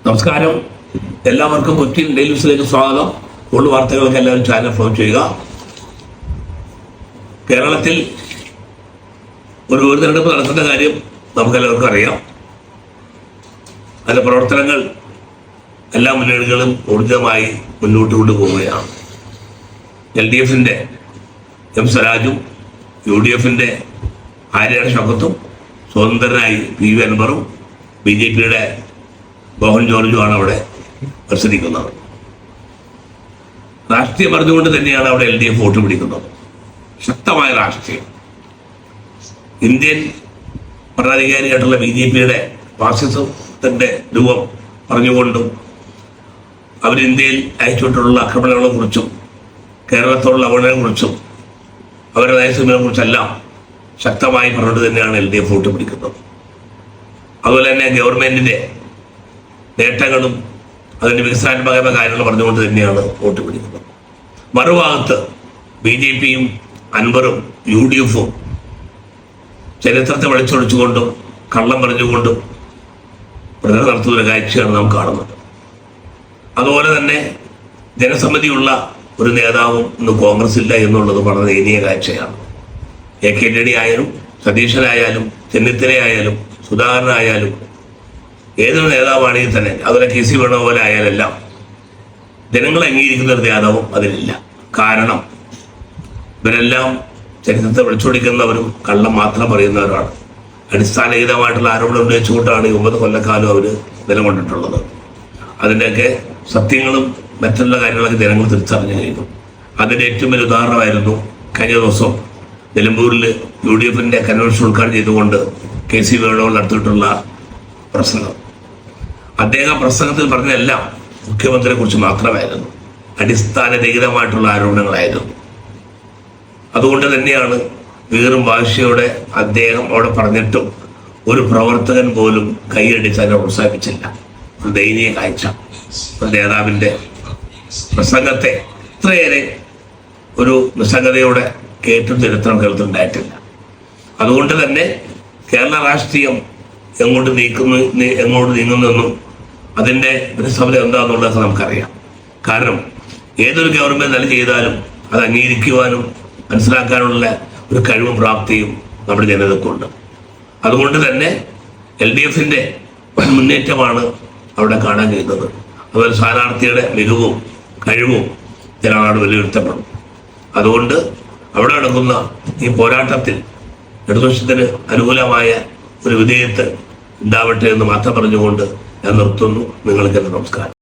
നമസ്കാരം, എല്ലാവർക്കും കൊച്ചിൻ ഡെയിലി ന്യൂസിലേക്ക് സ്വാഗതം. കൂടുതൽ വാർത്തകൾക്ക് എല്ലാവരും ചാനൽ ഫോളോ ചെയ്യുക. കേരളത്തിൽ ഒരു തെരഞ്ഞെടുപ്പ് നടക്കുന്ന കാര്യം നമുക്കെല്ലാവർക്കും അറിയാം. അതിന്റെ പ്രവർത്തനങ്ങൾ എല്ലാ മുന്നണികളും ഊർജിതമായി മുന്നോട്ട് കൊണ്ടുപോവുകയാണ്. LDF-ന്റെ എം സ്വരാജും UDF-ന്റെ ആര്യാടൻ ഷൗക്കത്തും സ്വതന്ത്രനായി PV അൻവറും BJP-യുടെ മോഹൻ ജോർജുമാണ് അവിടെ മത്സരിക്കുന്നത്. രാഷ്ട്രീയം പറഞ്ഞുകൊണ്ട് തന്നെയാണ് അവിടെ LDF വോട്ട് പിടിക്കുന്നത്. ശക്തമായ രാഷ്ട്രീയം. ഇന്ത്യൻ ഭരണാധികാരിയായിട്ടുള്ള BJP-യുടെ ഫാസിസത്തിന്റെ രൂപം പറഞ്ഞുകൊണ്ടും അവർ ഇന്ത്യയിൽ അയച്ചിട്ടുള്ള ആക്രമണങ്ങളെ കുറിച്ചും കേരളത്തോടുള്ള അവഗണനയെ കുറിച്ചും അവരുടെ നയസമീപനെ കുറിച്ചെല്ലാം ശക്തമായി പറഞ്ഞുകൊണ്ട് തന്നെയാണ് LDF വോട്ട് പിടിക്കുന്നത്. അതുപോലെ തന്നെ ഗവൺമെന്റിന്റെ നേട്ടങ്ങളും അതിന്റെ വികസനാത്മകമായ കാര്യങ്ങൾ പറഞ്ഞുകൊണ്ട് തന്നെയാണ് വോട്ട് പിടിക്കുന്നത്. മറുഭാഗത്ത് BJP-യും അൻവറും UDF-ഉം ചരിത്രത്തെ വലിച്ചൊളിച്ചുകൊണ്ടും കള്ളം പറഞ്ഞുകൊണ്ടും പ്രചരണം നടത്തുന്ന കാഴ്ചയാണ് നാം കാണുന്നത്. അതുപോലെ തന്നെ ജനസമ്മതിയുള്ള ഒരു നേതാവും ഇന്ന് കോൺഗ്രസ് ഇല്ല എന്നുള്ളത് വളരെ ദയനീയ കാഴ്ചയാണ്. AK ആന്റണി ആയാലും സതീശനായാലും ചെന്നിത്തലയായാലും സുധാകരനായാലും ഏതൊരു നേതാവാണെങ്കിൽ തന്നെ അതുപോലെ KC വേണുഗോപാൽ ആയാലെല്ലാം ജനങ്ങൾ അംഗീകരിക്കുന്ന ഒരു നേതാവും അതിലില്ല. കാരണം ഇവരെല്ലാം ചരിത്രത്തെ വിളിച്ചോടിക്കുന്നവരും കള്ളം മാത്രം പറയുന്നവരാണ്. അടിസ്ഥാനരഹിതമായിട്ടുള്ള ആരോപണം ഉന്നയിച്ചുകൊണ്ടാണ് 9 കൊല്ലക്കാലം അവർ നിലകൊണ്ടിട്ടുള്ളത്. അതിൻ്റെയൊക്കെ സത്യങ്ങളും മറ്റുള്ള കാര്യങ്ങളൊക്കെ ജനങ്ങൾ തിരിച്ചറിഞ്ഞു കഴിഞ്ഞു. അതിൻ്റെ ഏറ്റവും വലിയ ഉദാഹരണമായിരുന്നു കഴിഞ്ഞ ദിവസം നിലമ്പൂരിൽ UDF-ന്റെ കൺവെൻഷൻ ഉദ്ഘാടനം ചെയ്തുകൊണ്ട് KC വേണുഗോപാൽ നടത്തിയിട്ടുള്ള പ്രസംഗം. അദ്ദേഹം പ്രസംഗത്തിൽ പറഞ്ഞതെല്ലാം മുഖ്യമന്ത്രിയെ കുറിച്ച് മാത്രമായിരുന്നു. അടിസ്ഥാനരഹിതമായിട്ടുള്ള ആരോപണങ്ങളായിരുന്നു. അതുകൊണ്ട് തന്നെയാണ് വീറും വാശിയോടെ അദ്ദേഹം അവിടെ പറഞ്ഞിട്ടും ഒരു പ്രവർത്തകൻ പോലും കൈയടിച്ച് അതിനെ പ്രോത്സാഹിപ്പിച്ചില്ല. ഒരു ദയനീയ കാഴ്ച. ഒരു നേതാവിൻ്റെ പ്രസംഗത്തെ ഇത്രയേറെ ഒരു നിസ്സംഗതയോടെ കേട്ടും ചരിത്രം കേൾക്കുന്നുണ്ടായിട്ടില്ല. അതുകൊണ്ട് തന്നെ കേരള രാഷ്ട്രീയം എങ്ങോട്ട് നീങ്ങുന്നെന്നും അതിൻ്റെ പ്രതിസന്ധി എന്താണെന്നുള്ളതൊക്കെ നമുക്കറിയാം. കാരണം ഏതൊരു ഗവൺമെന്റ് നല്ല ചെയ്താലും അത് അംഗീകരിക്കുവാനും മനസ്സിലാക്കാനുള്ള ഒരു കഴിവും പ്രാപ്തിയും നമ്മുടെ ജനതയ്ക്കുണ്ട്. അതുകൊണ്ട് തന്നെ LDF-ന്റെ വൻ മുന്നേറ്റമാണ് അവിടെ കാണാൻ കഴിയുന്നത്. അതുപോലെ സ്ഥാനാർത്ഥിയുടെ മികവും കഴിവും ജനങ്ങളോട് വിലയിരുത്തപ്പെടും. അതുകൊണ്ട് അവിടെ നടക്കുന്ന ഈ പോരാട്ടത്തിൽ ഇടതുപക്ഷത്തിന് അനുകൂലമായ ഒരു വിധേയത്വം ഉണ്ടാവട്ടെ എന്ന് മാത്രം പറഞ്ഞുകൊണ്ട് ഞാൻ നിർത്തുന്നു. നിങ്ങൾക്ക് എൻ്റെ നമസ്കാരം.